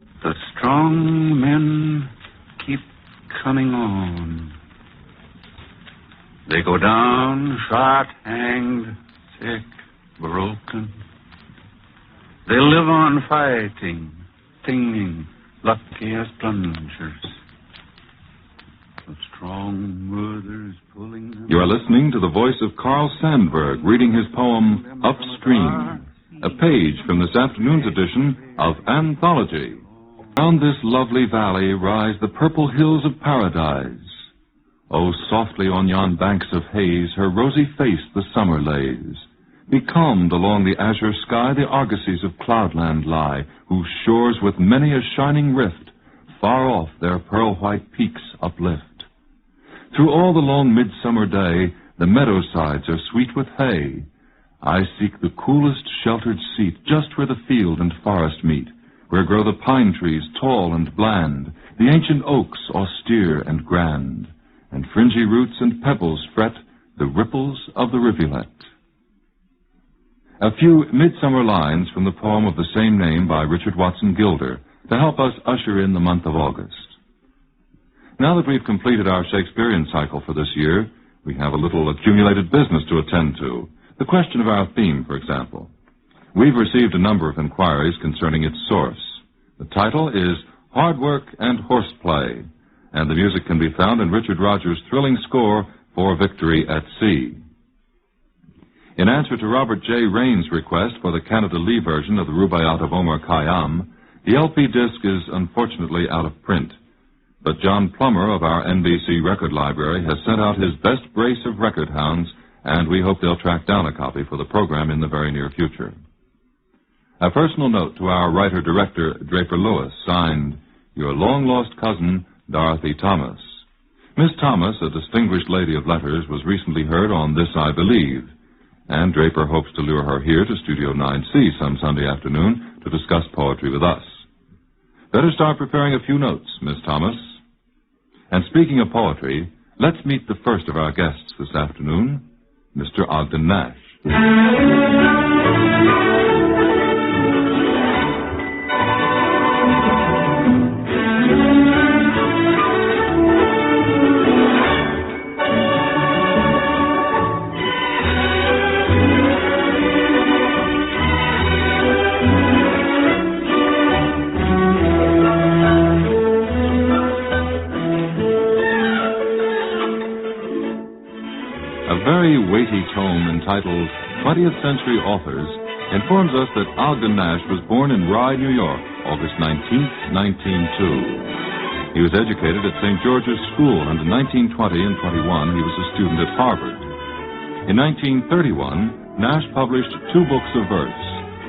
The strong men keep coming on. They go down, shot, hanged, sick, broken. They live on fighting, stinging, lucky as plungers. The strong mothers pulling them. You are listening to the voice of Carl Sandburg reading his poem, Upstream, a page from this afternoon's edition of Anthology. Round this lovely valley rise the purple hills of paradise. Oh, softly on yon banks of haze her rosy face the summer lays. Becalmed along the azure sky the argosies of cloudland lie, whose shores with many a shining rift far off their pearl-white peaks uplift. Through all the long midsummer day the meadow sides are sweet with hay. I seek the coolest sheltered seat just where the field and forest meet, where grow the pine trees tall and bland, the ancient oaks austere and grand, and fringy roots and pebbles fret the ripples of the rivulet. A few midsummer lines from the poem of the same name by Richard Watson Gilder to help us usher in the month of August. Now that we've completed our Shakespearean cycle for this year, we have a little accumulated business to attend to. The question of our theme, for example. We've received a number of inquiries concerning its source. The title is Hard Work and Horseplay, and the music can be found in Richard Rogers' thrilling score for Victory at Sea. In answer to Robert J. Rain's request for the Canada Lee version of the Rubaiyat of Omar Khayyam, the LP disc is unfortunately out of print. But John Plummer of our NBC Record Library has sent out his best brace of record hounds, and we hope they'll track down a copy for the program in the very near future. A personal note to our writer-director, Draper Lewis, signed, Your long-lost cousin, Dorothy Thomas. Miss Thomas, a distinguished lady of letters, was recently heard on This I Believe, and Draper hopes to lure her here to Studio 9C some Sunday afternoon to discuss poetry with us. Better start preparing a few notes, Miss Thomas. And speaking of poetry, let's meet the first of our guests this afternoon, Mr. Ogden Nash. Weighty tome entitled 20th Century Authors informs us that Ogden Nash was born in Rye, New York, August 19, 1902. He was educated at St. George's School, and in 1920 and 21 he was a student at Harvard. In 1931, Nash published two books of verse,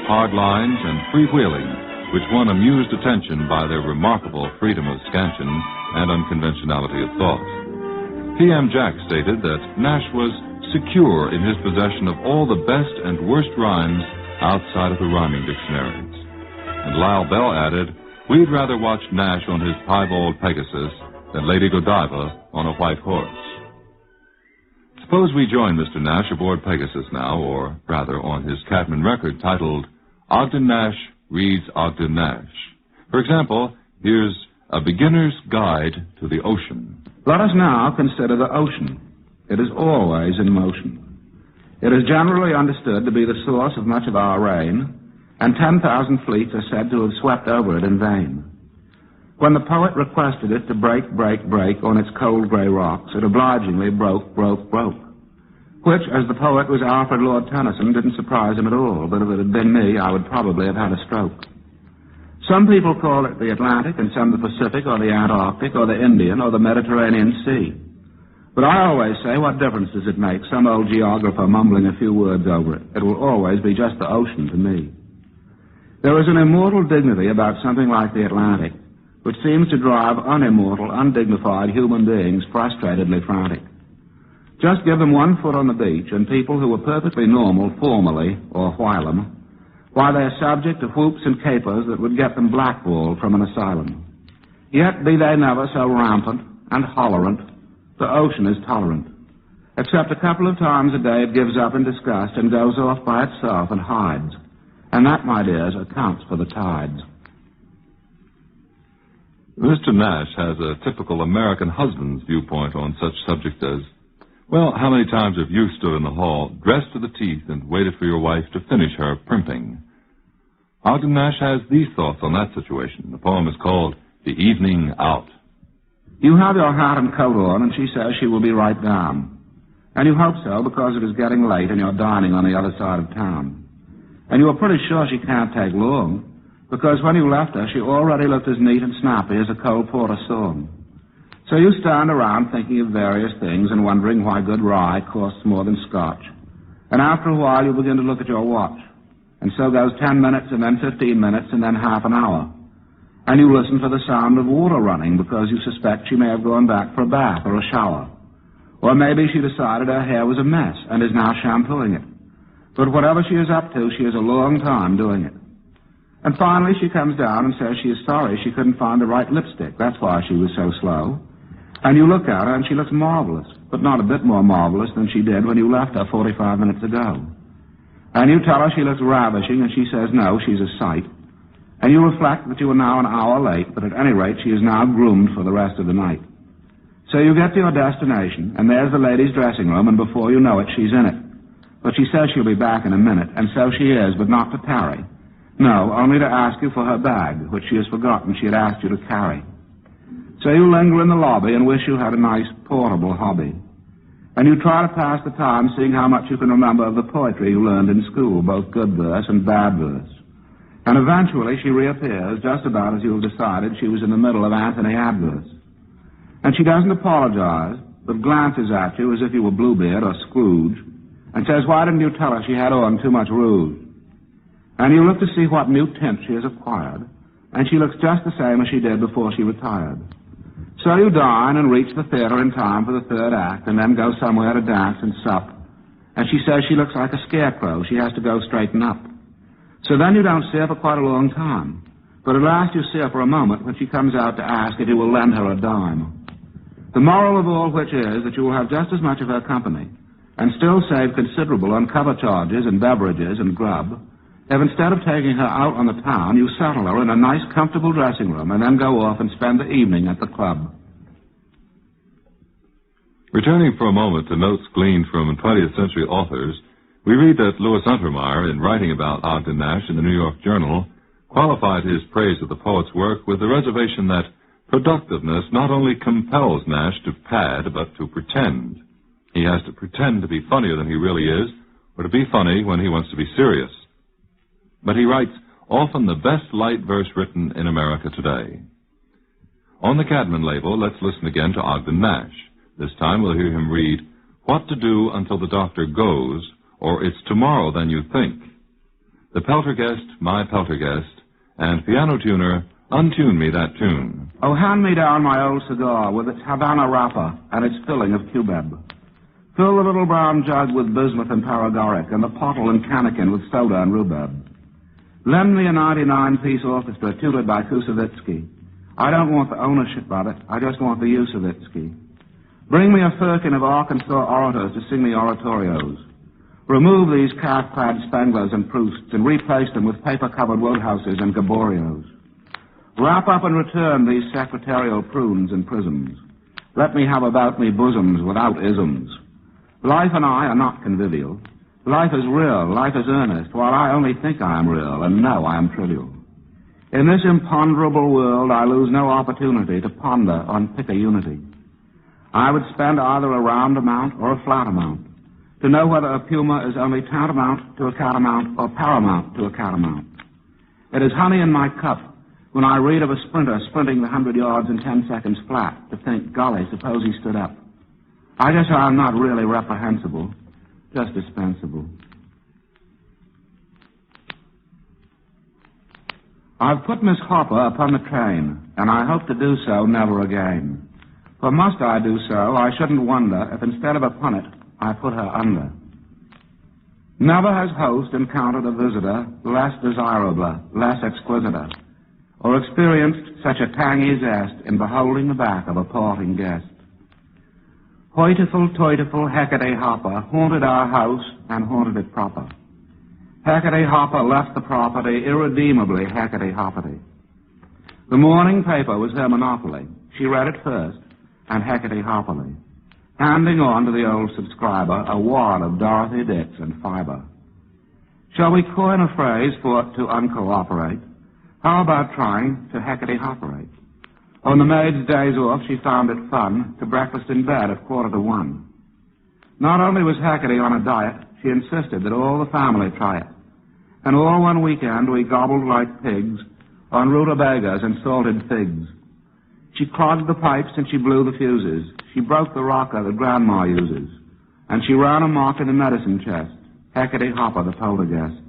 Hard Lines and Freewheeling, which won amused attention by their remarkable freedom of scansion and unconventionality of thought. P.M. Jack stated that Nash was secure in his possession of all the best and worst rhymes outside of the rhyming dictionaries. And Lyle Bell added, We'd rather watch Nash on his piebald Pegasus than Lady Godiva on a white horse. Suppose we join Mr. Nash aboard Pegasus now, or rather on his Catman record titled Ogden Nash Reads Ogden Nash. For example, here's A Beginner's Guide to the Ocean. Let us now consider the ocean. It is always in motion. It is generally understood to be the source of much of our rain, and 10,000 fleets are said to have swept over it in vain. When the poet requested it to break on its cold grey rocks, it obligingly broke. Which, as the poet was Alfred Lord Tennyson, didn't surprise him at all, but if it had been me, I would probably have had a stroke. Some people call it the Atlantic, and some the Pacific, or the Antarctic, or the Indian, or the Mediterranean Sea. But I always say, what difference does it make? Some old geographer mumbling a few words over it. It will always be just the ocean to me. There is an immortal dignity about something like the Atlantic, which seems to drive unimmortal, undignified human beings frustratedly frantic. Just give them 1 foot on the beach, and people who were perfectly normal formerly, or whilom, why, they're subject to whoops and capers that would get them blackballed from an asylum. Yet be they never so rampant and hollerant, the ocean is tolerant. Except a couple of times a day it gives up in disgust and goes off by itself and hides. And that, my dears, accounts for the tides. Mr. Nash has a typical American husband's viewpoint on such subjects as, well, how many times have you stood in the hall, dressed to the teeth, and waited for your wife to finish her primping? Ogden Nash has these thoughts on that situation. The poem is called The Evening Out. You have your hat and coat on, and she says she will be right down. And you hope so because it is getting late and you're dining on the other side of town. And you are pretty sure she can't take long, because when you left her, she already looked as neat and snappy as a Cole Porter song. So you stand around thinking of various things and wondering why good rye costs more than Scotch. And after a while, you begin to look at your watch. And so goes 10 minutes, and then 15 minutes, and then half an hour. And you listen for the sound of water running because you suspect she may have gone back for a bath or a shower. Or maybe she decided her hair was a mess and is now shampooing it. But whatever she is up to, she is a long time doing it. And finally she comes down and says she is sorry she couldn't find the right lipstick. That's why she was so slow. And you look at her and she looks marvelous, but not a bit more marvelous than she did when you left her 45 minutes ago. And you tell her she looks ravishing, and she says no, she's a sight. And you reflect that you are now an hour late, but at any rate she is now groomed for the rest of the night. So you get to your destination, and there's the ladies' dressing room, and before you know it, she's in it. But she says she'll be back in a minute, and so she is, but not to tarry. No, only to ask you for her bag, which she has forgotten she had asked you to carry. So you linger in the lobby and wish you had a nice portable hobby. And you try to pass the time seeing how much you can remember of the poetry you learned in school, both good verse and bad verse. And eventually she reappears just about as you have decided she was in the middle of Anthony Adverse. And she doesn't apologize, but glances at you as if you were Bluebeard or Scrooge, and says, why didn't you tell her she had on too much rouge? And you look to see what new tint she has acquired, and she looks just the same as she did before she retired. So you dine and reach the theater in time for the third act, and then go somewhere to dance and sup. And she says she looks like a scarecrow. She has to go straighten up. So then you don't see her for quite a long time. But at last you see her for a moment when she comes out to ask if you will lend her a dime. The moral of all which is that you will have just as much of her company and still save considerable on cover charges and beverages and grub if instead of taking her out on the town, you settle her in a nice, comfortable dressing room and then go off and spend the evening at the club. Returning for a moment to notes gleaned from 20th century authors, we read that Louis Untermeyer, in writing about Ogden Nash in the New York Journal, qualified his praise of the poet's work with the reservation that productiveness not only compels Nash to pad, but to pretend. He has to pretend to be funnier than he really is, or to be funny when he wants to be serious. But he writes often the best light verse written in America today. On the Cadman label, let's listen again to Ogden Nash. This time we'll hear him read, What to Do Until the Doctor Goes, or It's Tomorrow Than You Think. The Poltergeist, My Poltergeist, and Piano Tuner, Untune Me That Tune. Oh, hand me down my old cigar with its Havana wrapper and its filling of cubeb. Fill the little brown jug with bismuth and paregoric, and the pottle and cannikin with soda and rhubarb. Lend me a 99-piece orchestra tutored by Kusevitsky. I don't want the ownership of it. I just want the use of Itsky. Bring me a firkin of Arkansas orators to sing me oratorios. Remove these calf-clad Spenglers and Prousts and replace them with paper-covered Woodhouses and Gaborios. Wrap up and return these secretarial prunes and prisms. Let me have about me bosoms without isms. Life and I are not convivial. Life is real, life is earnest, while I only think I am real and know I am trivial. In this imponderable world, I lose no opportunity to ponder on pica-unity. I would spend either a round amount or a flat amount to know whether a puma is only tantamount to a catamount or paramount to a catamount. It is honey in my cup when I read of a sprinter sprinting the 100 yards in 10 seconds flat to think, golly, suppose he stood up. I guess I'm not really reprehensible, just dispensable. I've put Miss Hopper upon the train, and I hope to do so never again. For must I do so, I shouldn't wonder if instead of upon it, I put her under. Never has host encountered a visitor less desirable, less exquisiter, or experienced such a tangy zest in beholding the back of a parting guest. Hoitiful, toitiful, Hecate Hopper haunted our house and haunted it proper. Hecate Hopper left the property irredeemably Hecate Hopperty. The morning paper was her monopoly. She read it first, and Hecate-Hopperly, handing on to the old subscriber a wad of Dorothy Dix and fiber. Shall we coin a phrase for to uncooperate? How about trying to Hecate-Hopperate? On the maid's days off, she found it fun to breakfast in bed at 1:45. Not only was Hecate on a diet, she insisted that all the family try it. And all one weekend we gobbled like pigs on rutabagas and salted figs. She clogged the pipes and she blew the fuses. She broke the rocker that Grandma uses. And she ran amok in the medicine chest. Hecate Hopper, the poltergeist.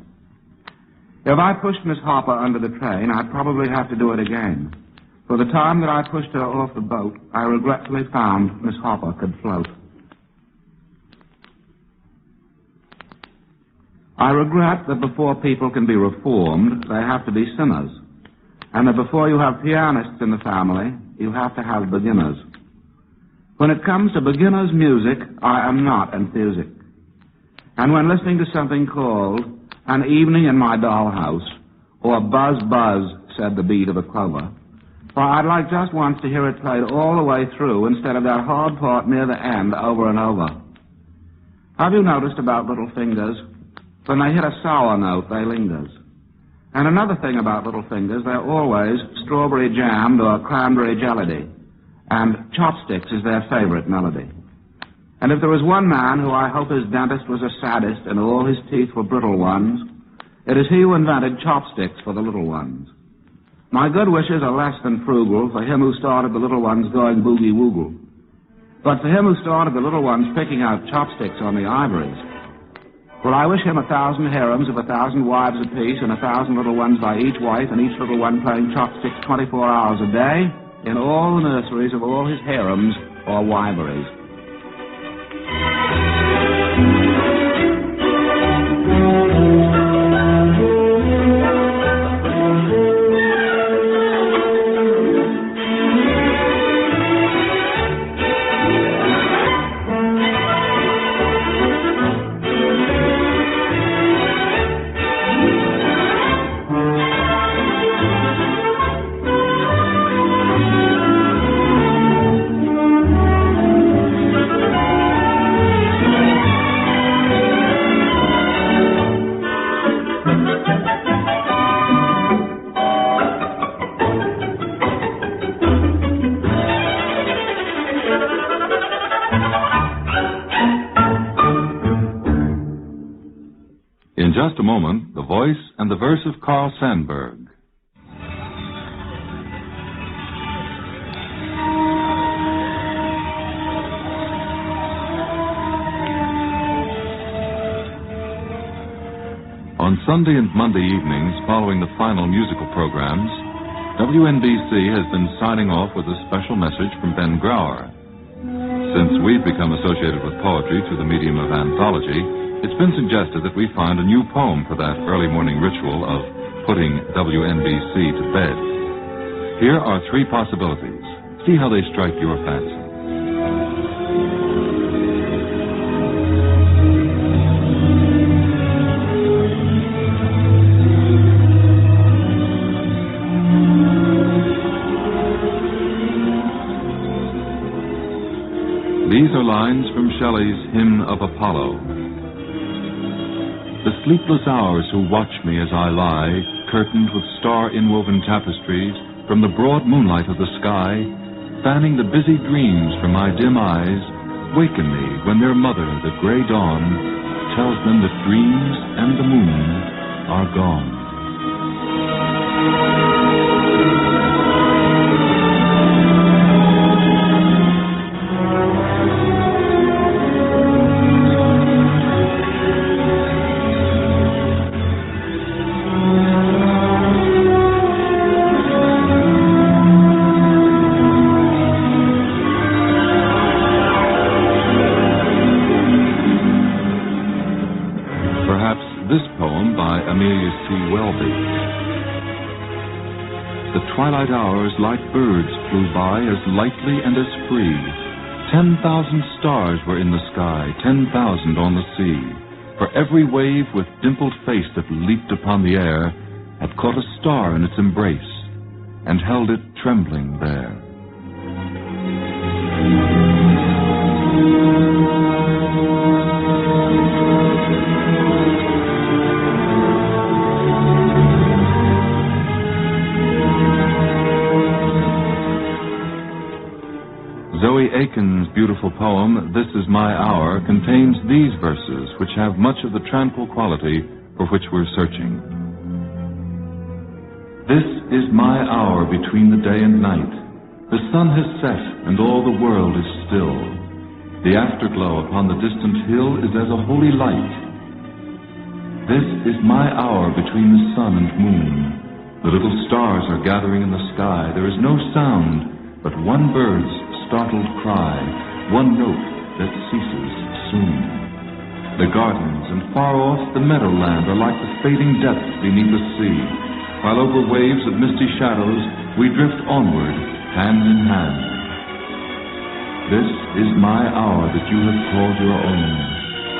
If I pushed Miss Hopper under the train, I'd probably have to do it again. For the time that I pushed her off the boat, I regretfully found Miss Hopper could float. I regret that before people can be reformed, they have to be sinners. And that before you have pianists in the family, you have to have beginners. When it comes to beginners' music, I am not enthusic. And when listening to something called An Evening in My Dollhouse, or Buzz Buzz, said the beat of a clover, why, I'd like just once to hear it played all the way through instead of that hard part near the end over and over. Have you noticed about little fingers? When they hit a sour note, they lingers. And another thing about little fingers, they're always strawberry jammed or cranberry jellied, and chopsticks is their favorite melody. And if there was one man who I hope his dentist was a sadist and all his teeth were brittle ones, it is he who invented chopsticks for the little ones. My good wishes are less than frugal for him who started the little ones going boogie-woogle. But for him who started the little ones picking out chopsticks on the ivories, well, I wish him 1,000 harems of 1,000 wives apiece and 1,000 little ones by each wife and each little one playing chopsticks 24 hours a day in all the nurseries of all his harems or wiveries. In just a moment, the voice and the verse of Carl Sandburg. On Sunday and Monday evenings, following the final musical programs, WNBC has been signing off with a special message from Ben Grauer. Since we've become associated with poetry through the medium of anthology, it's been suggested that we find a new poem for that early morning ritual of putting WNBC to bed. Here are 3 possibilities. See how they strike your fancy. These are lines from Shelley's Hymn of Apollo. The sleepless hours who watch me as I lie, curtained with star-inwoven tapestries, from the broad moonlight of the sky, fanning the busy dreams from my dim eyes, waken me when their mother, the gray dawn, tells them that dreams and the moon are gone. Twilight hours like birds flew by as lightly and as free. 10,000 stars were in the sky, 10,000 on the sea. For every wave with dimpled face that leaped upon the air had caught a star in its embrace. and held it trembling there. Zoe Aiken's beautiful poem, This Is My Hour, contains these verses, which have much of the tranquil quality for which we're searching. This is my hour between the day and night. The sun has set, and all the world is still. The afterglow upon the distant hill is as a holy light. This is my hour between the sun and moon. The little stars are gathering in the sky. There is no sound but one bird's startled cry, one note that ceases soon. The gardens and far off the meadowland are like the fading depths beneath the sea, while over waves of misty shadows we drift onward, hand in hand. This is my hour that you have called your own.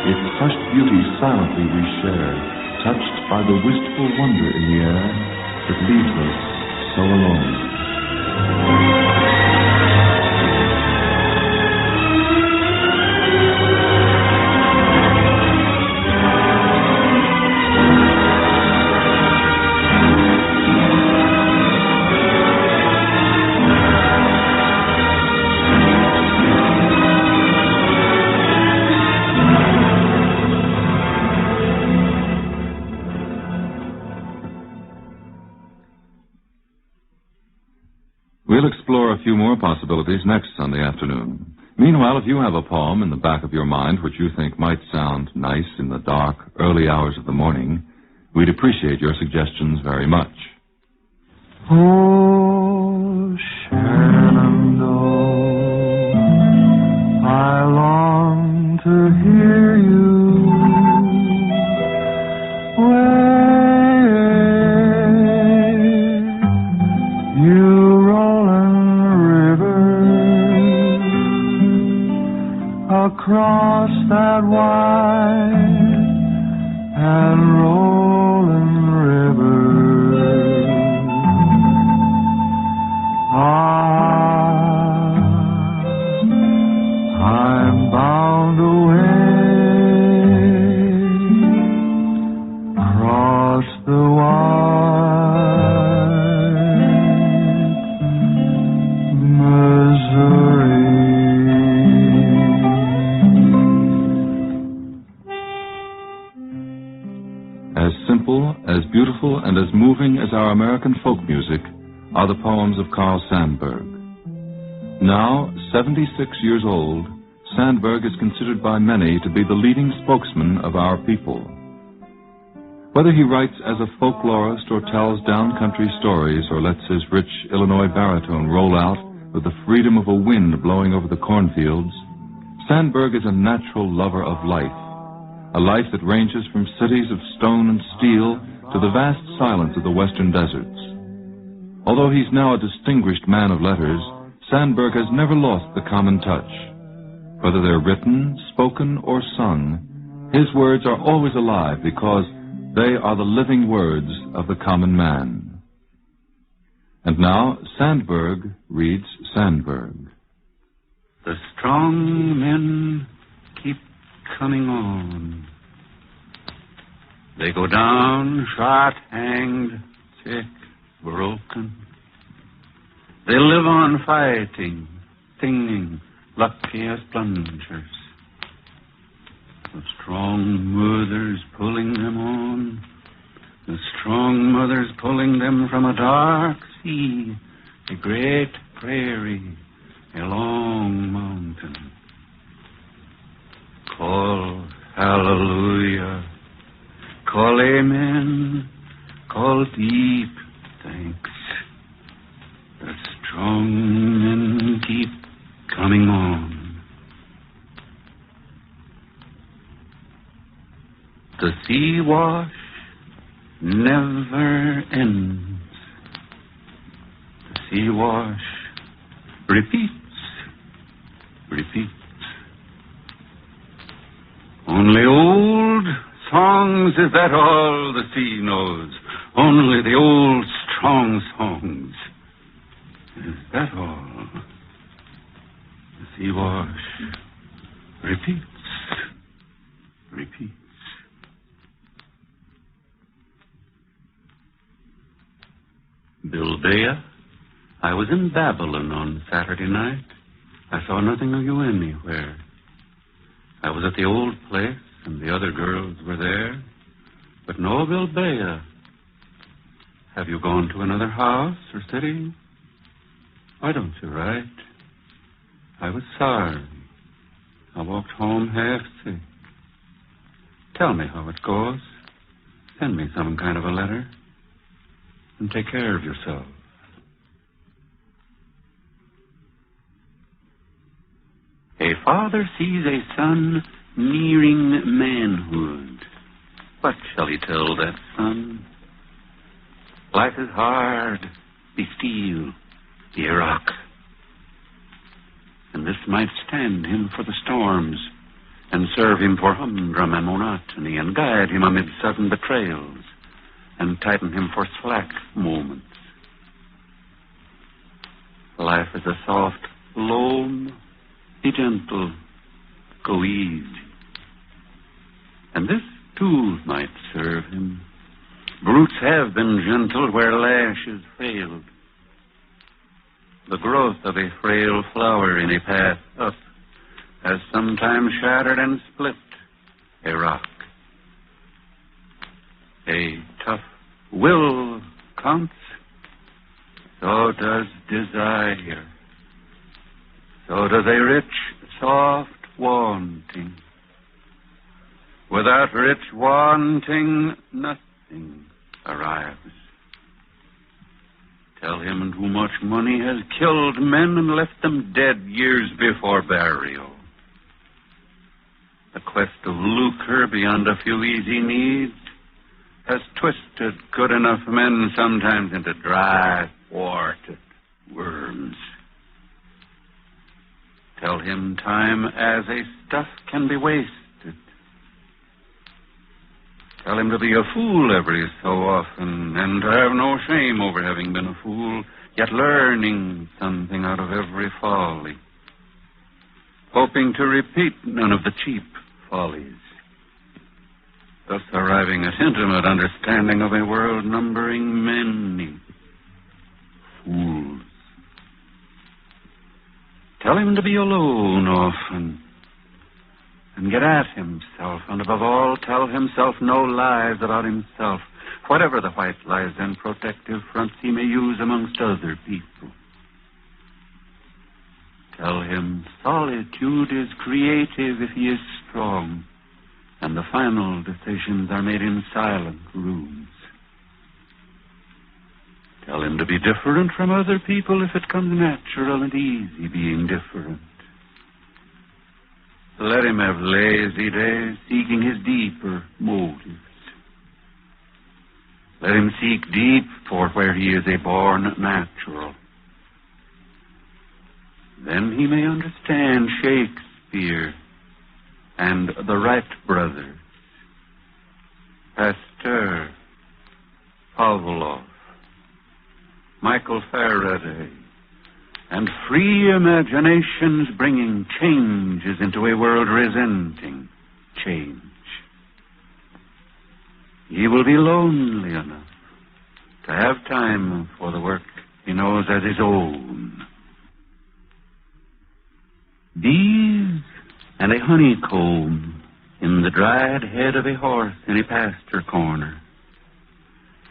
Its hushed beauty silently we share, touched by the wistful wonder in the air that leaves us so alone. We'll explore a few more possibilities next Sunday afternoon. Meanwhile, if you have a poem in the back of your mind which you think might sound nice in the dark, early hours of the morning, we'd appreciate your suggestions very much. Oh, Shenandoah, I long to hear you. Across that wide and rolling river, I'm bound away across the wide Missouri. As beautiful and as moving as our American folk music are the poems of Carl Sandburg. Now, 76 years old, Sandburg is considered by many to be the leading spokesman of our people. Whether he writes as a folklorist or tells down-country stories or lets his rich Illinois baritone roll out with the freedom of a wind blowing over the cornfields, Sandburg is a natural lover of life. A life that ranges from cities of stone and steel to the vast silence of the western deserts. Although he's now a distinguished man of letters, Sandburg has never lost the common touch. Whether they're written, spoken, or sung, his words are always alive because they are the living words of the common man. And now, Sandburg reads Sandburg. The strong men keep coming on. They go down, shot, hanged, sick, broken. They live on fighting, singing, lucky as plungers. The strong mothers pulling them on. The strong mothers pulling them from a dark sea, a great prairie, a long mountain. Call hallelujah, call amen, call deep thanks. The strong men keep coming on. The sea wash never ends. The sea wash repeats. Only old songs, is that all the sea knows? Only the old strong songs Is that all? The sea wash repeats. Bilbea, I was in Babylon on Saturday night. I saw nothing of you anywhere. I was at the old place, and the other girls were there, but no Bilbea. Have you gone to another house or city? Why don't you write? I was sorry. I walked home half sick. Tell me how it goes. Send me some kind of a letter. And take care of yourself. A father sees a son nearing manhood. What shall he tell that son? Life is hard. Be still. Be a rock. And this might stand him for the storms, and serve him for humdrum and monotony, and guide him amid sudden betrayals, and tighten him for slack moments. Life is a soft loam. Be gentle. Go easy. And this, too, might serve him. Brutes have been gentle where lashes failed. The growth of a frail flower in a path up has sometimes shattered and split a rock. A tough will counts, so does desire. So does a rich, soft wanting. Without rich wanting, nothing arrives. Tell him too much money has killed men and left them dead years before burial. The quest of lucre beyond a few easy needs has twisted good enough men sometimes into dry, thwarted worms. Tell him time as a stuff can be wasted. Tell him to be a fool every so often, and to have no shame over having been a fool, yet learning something out of every folly, hoping to repeat none of the cheap follies, thus arriving at intimate understanding of a world numbering many fools. Tell him to be alone often, and get at himself, and above all, tell himself no lies about himself, whatever the white lies and protective fronts he may use amongst other people. Tell him solitude is creative if he is strong, and the final decisions are made in silent rooms. Tell him to be different from other people if it comes natural and easy being different. Let him have lazy days seeking his deeper motives. Let him seek deep for where he is a born natural. Then he may understand Shakespeare and the Wright brothers, Pasteur, Pavlov, Michael Faraday, and free imaginations bringing changes into a world resenting change. He will be lonely enough to have time for the work he knows as his own. Bees and a honeycomb in the dried head of a horse in a pasture corner.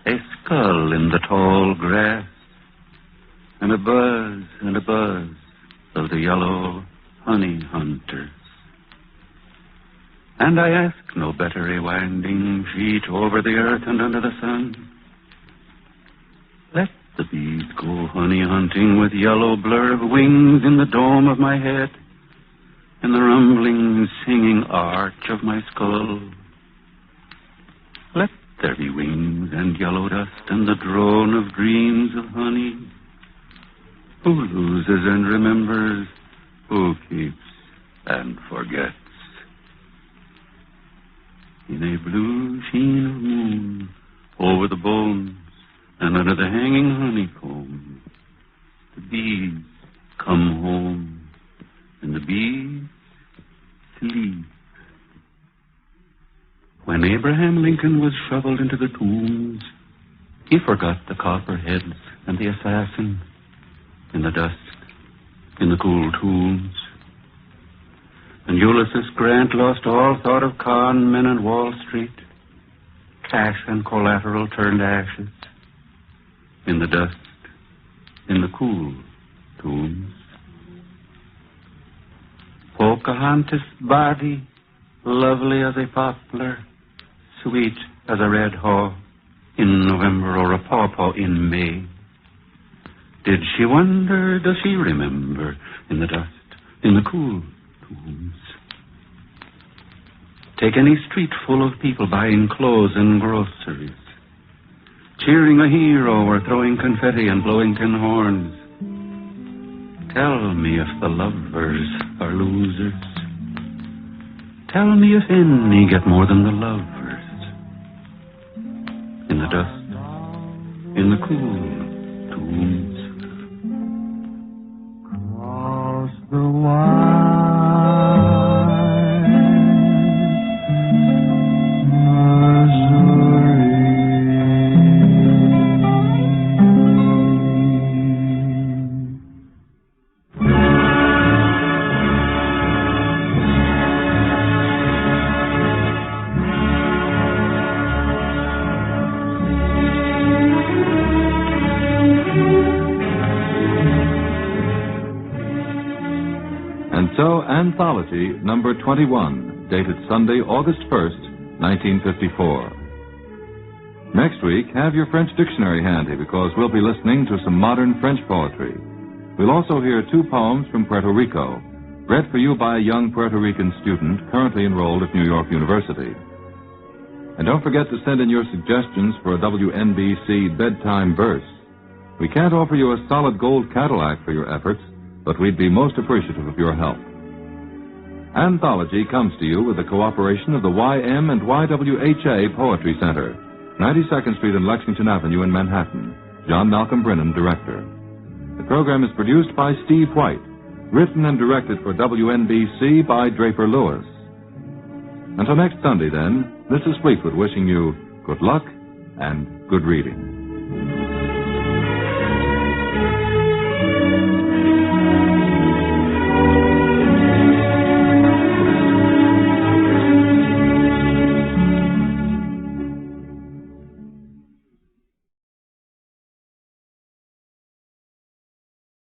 A skull in the tall grass, and a buzz of the yellow honey hunters. And I ask no better a winding sheet over the earth and under the sun. Let the bees go honey hunting with yellow blur of wings in the dome of my head, in the rumbling, singing arch of my skull. Let there be wings and yellow dust and the drone of dreams of honey. Who loses and remembers, who keeps and forgets. In a blue sheen of moon over the bones and under the hanging honeycomb, the bees come home, and the bees sleep. When Abraham Lincoln was shoveled into the tombs, he forgot the copperheads and the assassin in the dust, in the cool tombs. And Ulysses Grant lost all thought of con men and Wall Street. Cash and collateral turned ashes in the dust, in the cool tombs. Pocahontas' body, lovely as a poplar, sweet as a red haw in November or a pawpaw in May. Did she wonder, does she remember, in the dust, in the cool tombs? Take any street full of people buying clothes and groceries, cheering a hero or throwing confetti and blowing tin horns. Tell me if the lovers are losers. Tell me if any get more than the lovers. In the dust, in the cool tombs. Across the wide Anthology number 21, dated Sunday, August 1st, 1954. Next week, have your French dictionary handy because we'll be listening to some modern French poetry. We'll also hear 2 poems from Puerto Rico, read for you by a young Puerto Rican student currently enrolled at New York University. And don't forget to send in your suggestions for a WNBC bedtime verse. We can't offer you a solid gold Cadillac for your efforts, but we'd be most appreciative of your help. Anthology comes to you with the cooperation of the YM and YWHA Poetry Center, 92nd Street and Lexington Avenue in Manhattan. John Malcolm Brennan, director. The program is produced by Steve White, written and directed for WNBC by Draper Lewis. Until next Sunday, then, this is Fleetwood wishing you good luck and good reading.